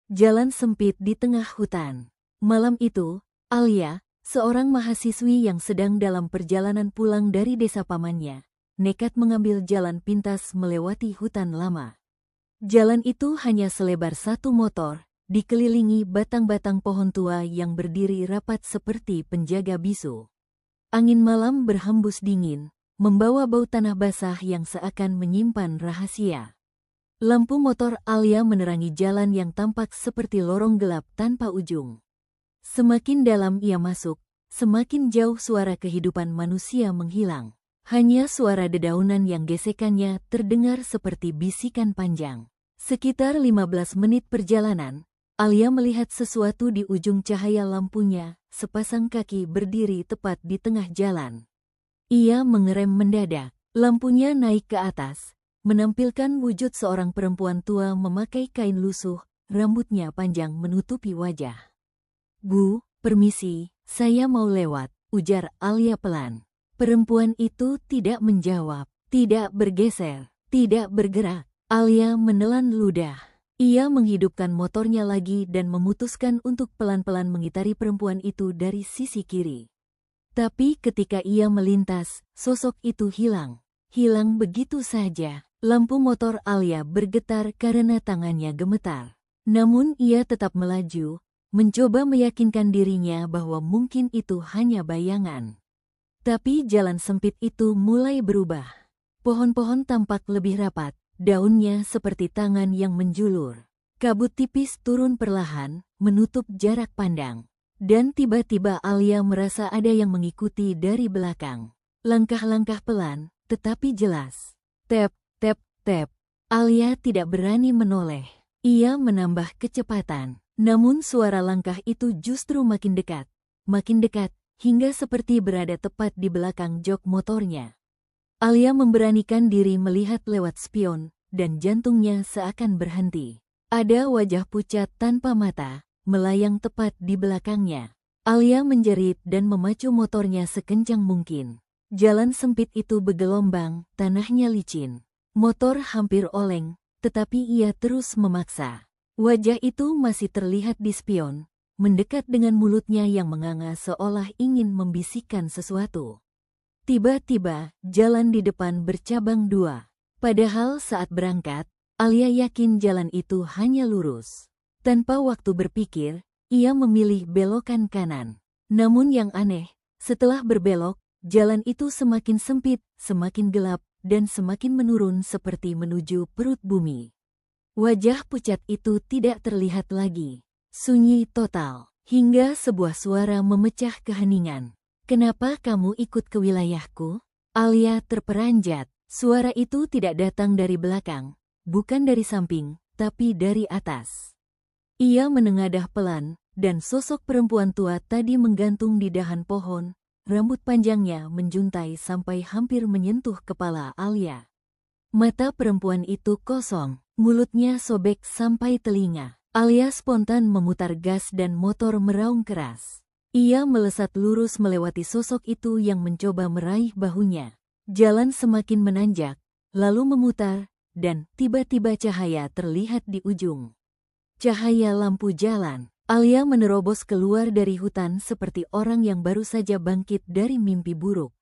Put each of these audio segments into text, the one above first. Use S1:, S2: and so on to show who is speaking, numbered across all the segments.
S1: Jalan sempit di tengah hutan. Malam itu, Alia, seorang mahasiswi yang sedang dalam perjalanan pulang dari desa pamannya, nekat mengambil jalan pintas melewati hutan lama. Jalan itu hanya selebar 1 motor, dikelilingi batang-batang pohon tua yang berdiri rapat seperti penjaga bisu. Angin malam berhembus dingin, membawa bau tanah basah yang seakan menyimpan rahasia. Lampu motor Alia menerangi jalan yang tampak seperti lorong gelap tanpa ujung. Semakin dalam ia masuk, semakin jauh suara kehidupan manusia menghilang. Hanya suara dedaunan yang gesekannya terdengar seperti bisikan panjang. Sekitar 15 menit perjalanan, Alia melihat sesuatu di ujung cahaya lampunya, sepasang kaki berdiri tepat di tengah jalan. Ia mengerem mendadak, lampunya naik ke atas, menampilkan wujud seorang perempuan tua memakai kain lusuh, rambutnya panjang menutupi wajah. "Bu, permisi, saya mau lewat," ujar Alia pelan. Perempuan itu tidak menjawab, tidak bergeser, tidak bergerak. Alia menelan ludah. Ia menghidupkan motornya lagi dan memutuskan untuk pelan-pelan mengitari perempuan itu dari sisi kiri. Tapi ketika ia melintas, sosok itu hilang. Hilang begitu saja. Lampu motor Alia bergetar karena tangannya gemetar. Namun ia tetap melaju, mencoba meyakinkan dirinya bahwa mungkin itu hanya bayangan. Tapi jalan sempit itu mulai berubah. Pohon-pohon tampak lebih rapat, daunnya seperti tangan yang menjulur. Kabut tipis turun perlahan, menutup jarak pandang. Dan tiba-tiba Alia merasa ada yang mengikuti dari belakang. Langkah-langkah pelan, tetapi jelas. Tep, tep, tep. Alia tidak berani menoleh. Ia menambah kecepatan. Namun suara langkah itu justru makin dekat, hingga seperti berada tepat di belakang jok motornya. Alia memberanikan diri melihat lewat spion, dan jantungnya seakan berhenti. Ada wajah pucat tanpa mata, melayang tepat di belakangnya. Alia menjerit dan memacu motornya sekencang mungkin. Jalan sempit itu bergelombang, tanahnya licin. Motor hampir oleng, tetapi ia terus memaksa. Wajah itu masih terlihat di spion, mendekat dengan mulutnya yang menganga seolah ingin membisikkan sesuatu. Tiba-tiba, jalan di depan bercabang dua. Padahal saat berangkat, Alia yakin jalan itu hanya lurus. Tanpa waktu berpikir, ia memilih belokan kanan. Namun yang aneh, setelah berbelok, jalan itu semakin sempit, semakin gelap, dan semakin menurun seperti menuju perut bumi. Wajah pucat itu tidak terlihat lagi. Sunyi total, hingga sebuah suara memecah keheningan. "Kenapa kamu ikut ke wilayahku?" Alia terperanjat. Suara itu tidak datang dari belakang, bukan dari samping, tapi dari atas. Ia menengadah pelan, dan sosok perempuan tua tadi menggantung di dahan pohon. Rambut panjangnya menjuntai sampai hampir menyentuh kepala Alia. Mata perempuan itu kosong, mulutnya sobek sampai telinga. Alia spontan memutar gas dan motor meraung keras. Ia melesat lurus melewati sosok itu yang mencoba meraih bahunya. Jalan semakin menanjak, lalu memutar, dan tiba-tiba cahaya terlihat di ujung. Cahaya lampu jalan. Alia menerobos keluar dari hutan seperti orang yang baru saja bangkit dari mimpi buruk.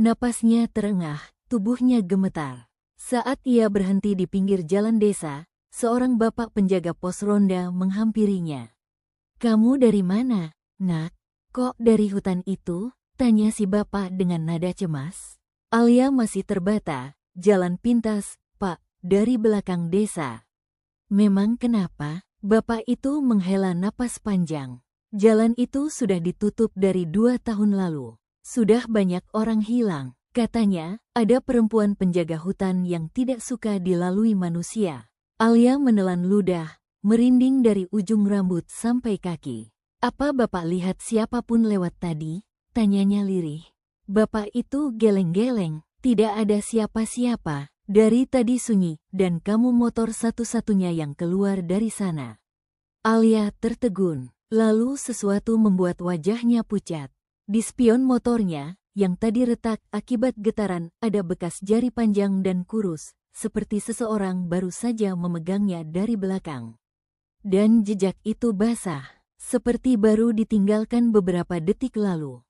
S1: Napasnya terengah, tubuhnya gemetar. Saat ia berhenti di pinggir jalan desa, seorang bapak penjaga pos ronda menghampirinya. "Kamu dari mana, Nak?" "Kok dari hutan itu?" tanya si bapak dengan nada cemas. Alia masih terbata. "Jalan pintas, Pak, dari belakang desa." "Memang kenapa?" Bapak itu menghela napas panjang. "Jalan itu sudah ditutup dari 2 tahun lalu. Sudah banyak orang hilang. Katanya, ada perempuan penjaga hutan yang tidak suka dilalui manusia." Alia menelan ludah, merinding dari ujung rambut sampai kaki. "Apa Bapak lihat siapapun lewat tadi?" tanyanya lirih. Bapak itu geleng-geleng. "Tidak ada siapa-siapa. Dari tadi sunyi, dan kamu motor satu-satunya yang keluar dari sana." Alia tertegun. Lalu sesuatu membuat wajahnya pucat. Di spion motornya, yang tadi retak akibat getaran, ada bekas jari panjang dan kurus, seperti seseorang baru saja memegangnya dari belakang. dan jejak itu basah, seperti baru ditinggalkan beberapa detik lalu.